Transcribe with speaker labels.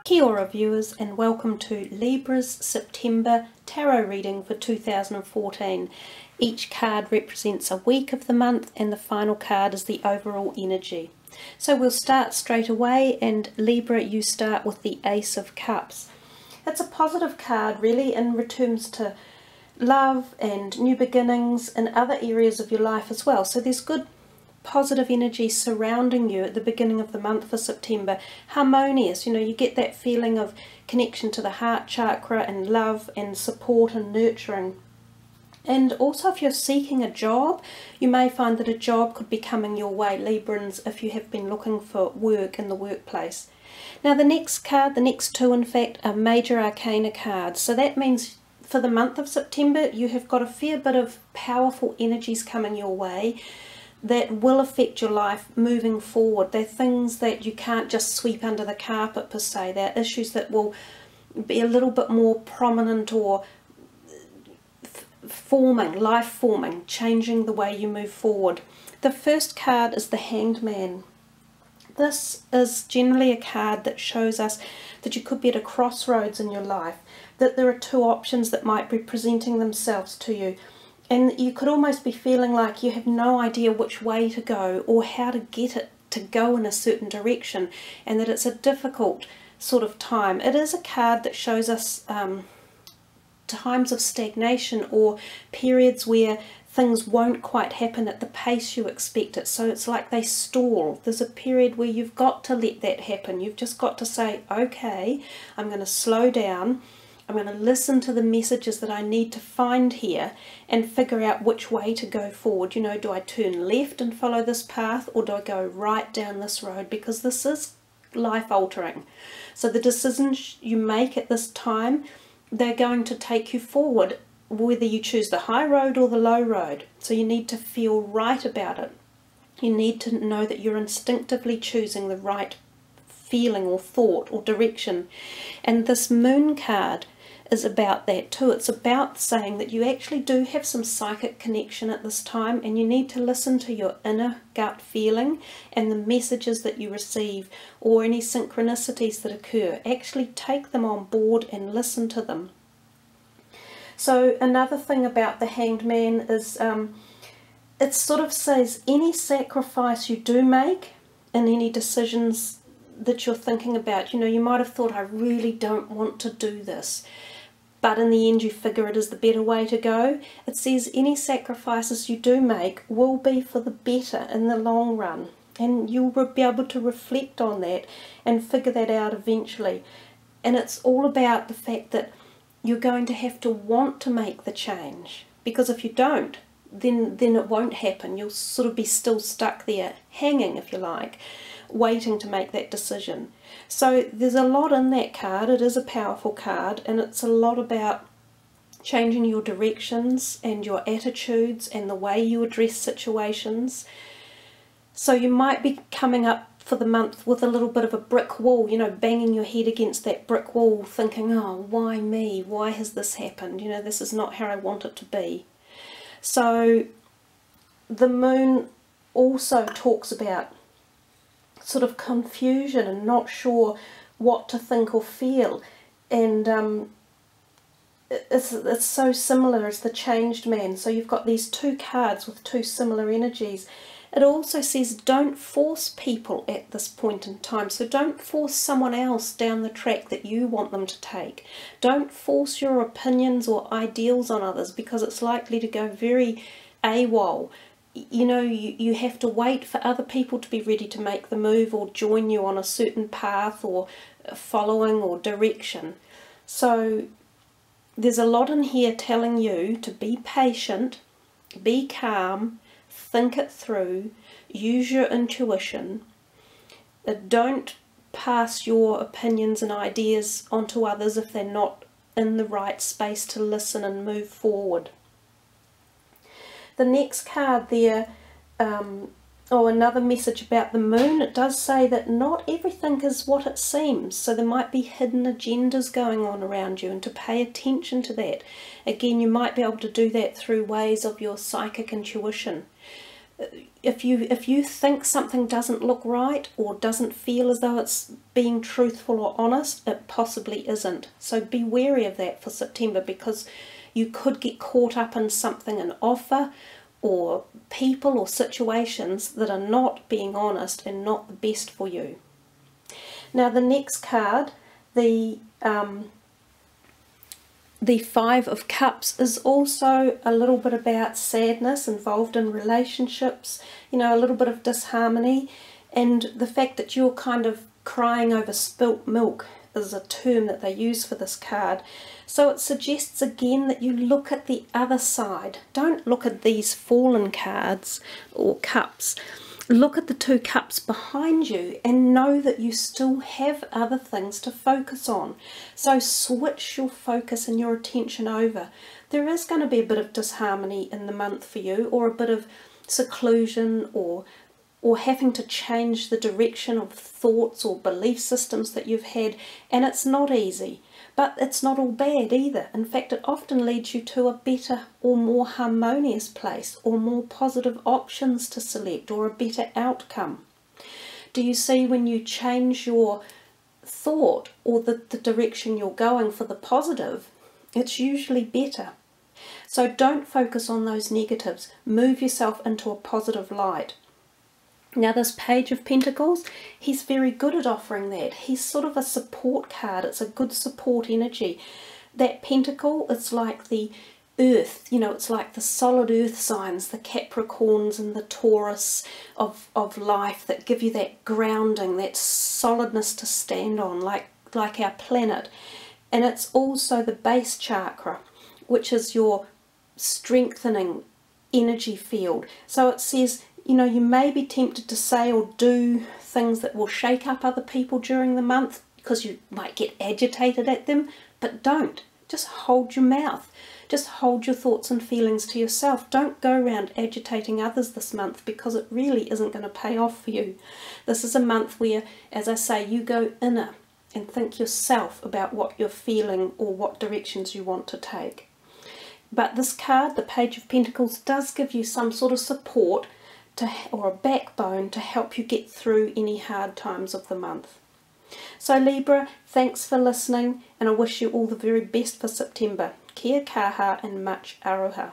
Speaker 1: Kia ora viewers, and welcome to Libra's September tarot reading for 2014. Each card represents a week of the month and the final card is the overall energy. So we'll start straight away, and Libra, you start with the Ace of Cups. It's a positive card really in returns to love and new beginnings in other areas of your life as well. So there's good positive energy surrounding you at the beginning of the month for September. Harmonious, you get that feeling of connection to the heart chakra and love and support and nurturing. And also if you're seeking a job, you may find that a job could be coming your way, Librans, if you have been looking for work in the workplace. Now the next card, the next two in fact, are major arcana cards. So that means for the month of September you have got a fair bit of powerful energies coming your way that will affect your life moving forward. They're things that you can't just sweep under the carpet per se. They're issues that will be a little bit more prominent or life forming, changing the way you move forward. The first card is the Hanged Man. This is generally a card that shows us that you could be at a crossroads in your life, that there are two options that might be presenting themselves to you. And you could almost be feeling like you have no idea which way to go or how to get it to go in a certain direction, and that it's a difficult sort of time. It is a card that shows us times of stagnation or periods where things won't quite happen at the pace you expect it. So it's like they stall. There's a period where you've got to let that happen. You've just got to say, okay, I'm going to slow down. I'm going to listen to the messages that I need to find here and figure out which way to go forward. Do I turn left and follow this path, or do I go right down this road? Because this is life altering. So the decisions you make at this time, they're going to take you forward, whether you choose the high road or the low road. So you need to feel right about it. You need to know that you're instinctively choosing the right feeling or thought or direction. And this Moon card is about that too. It's about saying that you actually do have some psychic connection at this time, and you need to listen to your inner gut feeling and the messages that you receive or any synchronicities that occur. Actually take them on board and listen to them. So another thing about the Hanged Man is it sort of says any sacrifice you do make and any decisions that you're thinking about, you might have thought, I really don't want to do this, but in the end you figure it is the better way to go. It says any sacrifices you do make will be for the better in the long run, and you'll be able to reflect on that and figure that out eventually. And it's all about the fact that you're going to have to want to make the change, because if you don't, then it won't happen. You'll sort of be still stuck there, hanging if you like, waiting to make that decision. So there's a lot in that card. It is a powerful card, and it's a lot about changing your directions and your attitudes and the way you address situations. So you might be coming up for the month with a little bit of a brick wall, banging your head against that brick wall thinking, oh, why me? Why has this happened? This is not how I want it to be. So the Moon also talks about sort of confusion and not sure what to think or feel, and it's so similar as the Changed Man. So you've got these two cards with two similar energies. It also says don't force people at this point in time. So don't force someone else down the track that you want them to take. Don't force your opinions or ideals on others, because it's likely to go very AWOL. You have to wait for other people to be ready to make the move or join you on a certain path or following or direction. So there's a lot in here telling you to be patient, be calm, think it through, use your intuition. Don't pass your opinions and ideas onto others if they're not in the right space to listen and move forward. The next card there, another message about the Moon. It does say that not everything is what it seems. So there might be hidden agendas going on around you, and to pay attention to that. Again, you might be able to do that through ways of your psychic intuition. if you think something doesn't look right or doesn't feel as though it's being truthful or honest, it possibly isn't. So be wary of that for September, because you could get caught up in something, an offer or people or situations that are not being honest and not the best for you. Now the next card, the Five of Cups, is also a little bit about sadness involved in relationships, you know, a little bit of disharmony, and the fact that you're kind of crying over spilt milk is a term that they use for this card. So it suggests again that you look at the other side. Don't look at these fallen cards or cups. Look at the two cups behind you and know that you still have other things to focus on. So switch your focus and your attention over. There is going to be a bit of disharmony in the month for you, or a bit of seclusion, or having to change the direction of thoughts or belief systems that you've had, and it's not easy. But it's not all bad either. In fact, it often leads you to a better or more harmonious place, or more positive options to select, or a better outcome. Do you see, when you change your thought or the direction you're going for the positive, it's usually better. So don't focus on those negatives. Move yourself into a positive light. Now this Page of Pentacles, he's very good at offering that. He's sort of a support card. It's a good support energy. That pentacle, it's like the earth, you know, it's like the solid earth signs, the Capricorns and the Taurus of life, that give you that grounding, that solidness to stand on, like our planet. And it's also the base chakra, which is your strengthening energy field. So it says, you know, you may be tempted to say or do things that will shake up other people during the month, because you might get agitated at them, but don't. Just hold your mouth. Just hold your thoughts and feelings to yourself. Don't go around agitating others this month, because it really isn't going to pay off for you. This is a month where, as I say, you go inner and think yourself about what you're feeling or what directions you want to take. But this card, the Page of Pentacles, does give you some sort of support or a backbone to help you get through any hard times of the month. So Libra, thanks for listening, and I wish you all the very best for September. Kia kaha and much aroha.